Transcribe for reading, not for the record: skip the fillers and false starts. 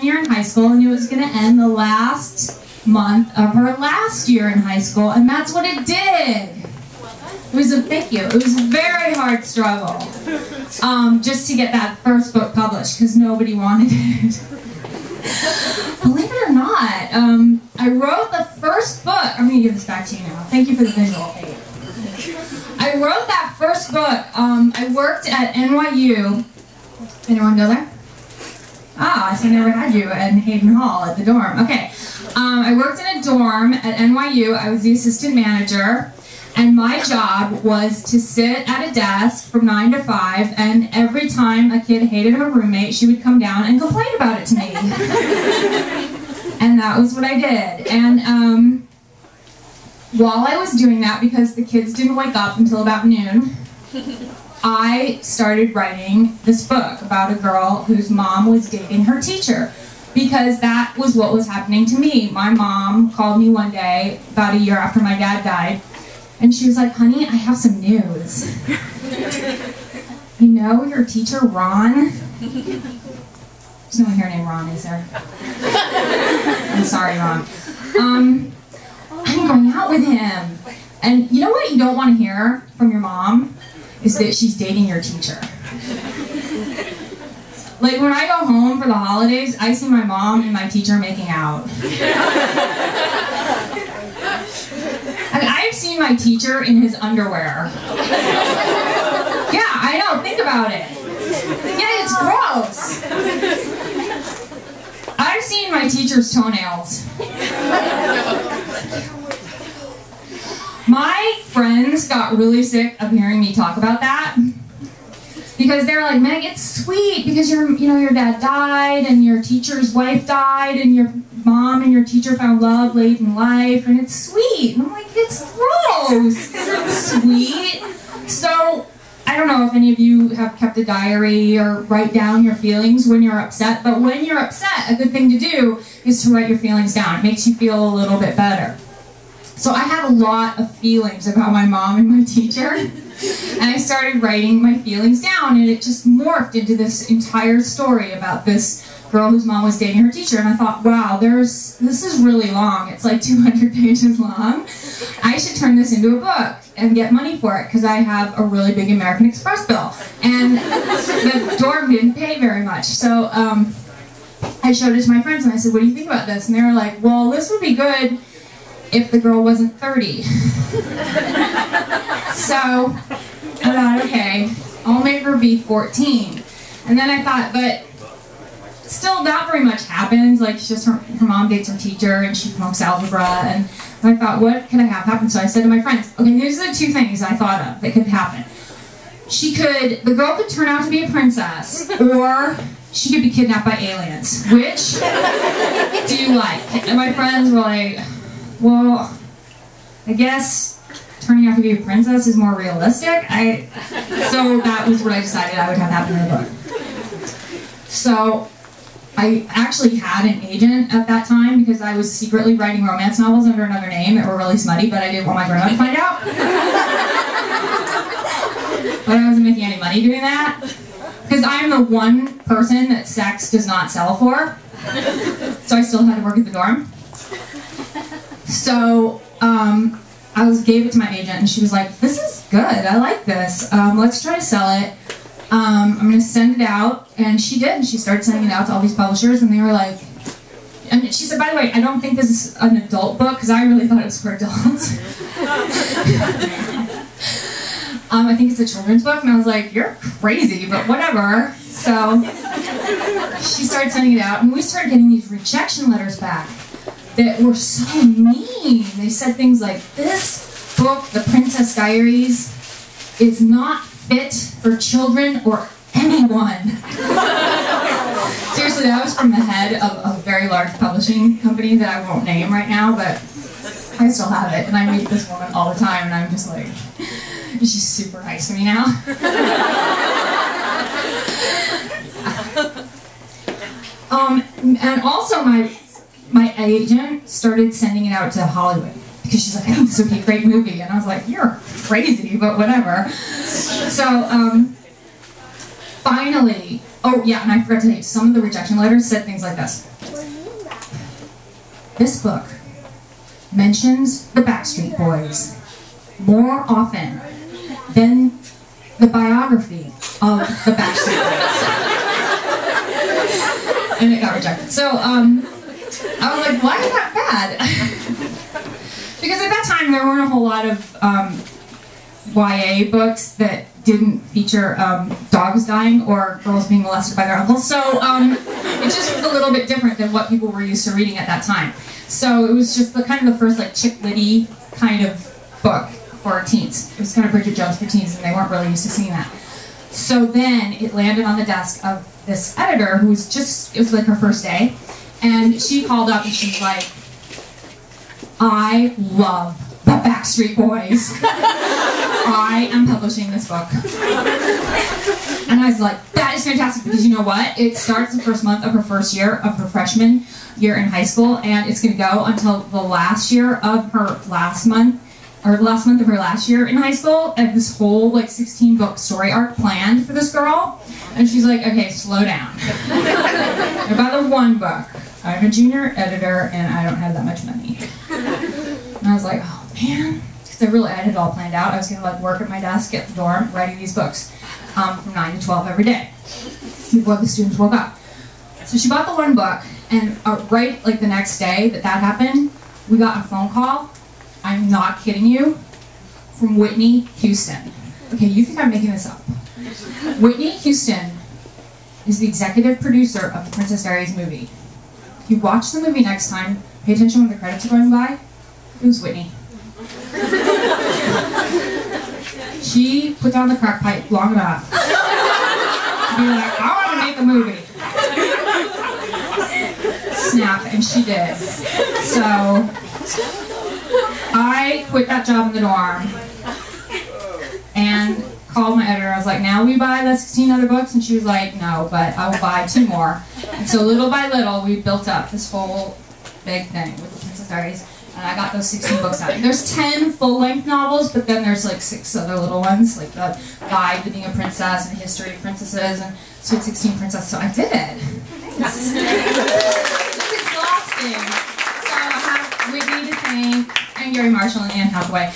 year in high school, and it was going to end the last month of her last year in high school, and that's what it did. It was a, thank you, it was a very hard struggle just to get that first book published, because nobody wanted it. Believe it or not, I wrote the first book. I'm going to give this back to you now. Thank you for the visual aid. I wrote that first book. I worked at NYU. Anyone go there? Ah, so I never had you at Hayden Hall at the dorm. Okay. I worked in a dorm at NYU. I was the assistant manager. And my job was to sit at a desk from 9 to 5, and every time a kid hated her roommate, she would come down and complain about it to me. And that was what I did. And while I was doing that, because the kids didn't wake up until about noon, I started writing this book about a girl whose mom was dating her teacher. Because that was what was happening to me. My mom called me one day, about a year after my dad died, and she was like, honey, I have some news. You know your teacher, Ron? There's no one here named Ron, is there? I'm sorry, Ron. I'm going out with him. And you know what you don't want to hear from your mom? Is that she's dating your teacher. Like, when I go home for the holidays, I see my mom and my teacher making out. And I've seen my teacher in his underwear. Yeah, I know, think about it. Yeah, it's gross. I've seen my teacher's toenails. My friends got really sick of hearing me talk about that. Because they're like, Meg, it's sweet because your dad died and your teacher's wife died and your mom and your teacher found love late in life, and it's sweet. And I'm like, it's gross. It's sweet. So I don't know if any of you have kept a diary or write down your feelings when you're upset, but when you're upset, a good thing to do is to write your feelings down. It makes you feel a little bit better. So I had a lot of feelings about my mom and my teacher. And I started writing my feelings down, and it just morphed into this entire story about this girl whose mom was dating her teacher. And I thought, wow, this is really long. It's like 200 pages long. I should turn this into a book and get money for it, because I have a really big American Express bill. And the dorm didn't pay very much. So I showed it to my friends, and I said, what do you think about this? And they were like, well, this would be good if the girl wasn't 30. So I thought, okay, I'll make her be 14. And then I thought, but still not very much happens. Like, it's just her mom dates her teacher and she flunks algebra. And I thought, what could I have happen? So I said to my friends, okay, these are the two things I thought of that could happen. The girl could turn out to be a princess, or she could be kidnapped by aliens. Which do you like? And my friends were like, well, I guess turning out to be a princess is more realistic. So that was what I decided I would have happen in the book. So I actually had an agent at that time, because I was secretly writing romance novels under another name that were really smutty, but I didn't want my grandma to find out. But I wasn't making any money doing that, because I am the one person that sex does not sell for. So I still had to work at the dorm. So I gave it to my agent, and she was like, this is good, I like this. Let's try to sell it. I'm going to send it out. And she did. She started sending it out to all these publishers, and they were like, and she said, by the way, I don't think this is an adult book, because I really thought it was for adults. I think it's a children's book, and I was like, you're crazy, but whatever. So she started sending it out, and we started getting these rejection letters back that were so mean. They said things like, this book, The Princess Diaries, is not fit for children or anyone. Seriously, that was from the head of a very large publishing company that I won't name right now, but I still have it, and I meet this woman all the time, and I'm just like, she's super nice to me now. And also my agent started sending it out to Hollywood, because she's like, I think this would be a great movie. And I was like, you're crazy, but whatever. So finally, oh yeah, and I forgot to tell you, some of the rejection letters said things like this. this book mentions the Backstreet Boys more often than the biography of the Backstreet Boys. And it got rejected. So, I was like, why is that bad? Because at that time, there weren't a whole lot of YA books that didn't feature dogs dying or girls being molested by their uncles. So it just was a little bit different than what people were used to reading at that time. So it was just kind of the first like chick litty kind of book for teens. It was kind of Bridget Jones for teens, and they weren't really used to seeing that. So then it landed on the desk of this editor who was just, it was like her first day, and she called up and she's like, I love the Backstreet Boys. I am publishing this book. And I was like, that is fantastic, because you know what? It starts the first month of her first year of her freshman year in high school, and it's going to go until the last year of her last month, or the last month of her last year in high school. And this whole like 16-book story arc planned for this girl. And she's like, okay, slow down. About the one book. I'm a junior editor and I don't have that much money. And I was like, oh man. Because I had it all planned out. I was going to like work at my desk at the dorm writing these books from 9 to 12 every day before the students woke up. So she bought the one book, and right like the next day that happened, we got a phone call. I'm not kidding you, from Whitney Houston. Okay, you think I'm making this up. Whitney Houston is the executive producer of the Princess Diaries movie. If you watch the movie next time, pay attention when the credits are going by. It was Whitney. She put down the crack pipe long enough to be like, I want to make a movie. Snap, and she did. So I quit that job in the dorm and called my editor. I was like, now we buy the 16 other books? And she was like, no, but I will buy 2 more. And so little by little, we built up this whole big thing with the Princess Diaries. And I got those 16 books out. There's 10 full-length novels, but then there's like 6 other little ones, like the Guide to Being a Princess and History of Princesses and Sweet 16 Princess. So I did it. Thanks. It's exhausting. So I have Whitney to thank, and Gary Marshall and Anne Hathaway.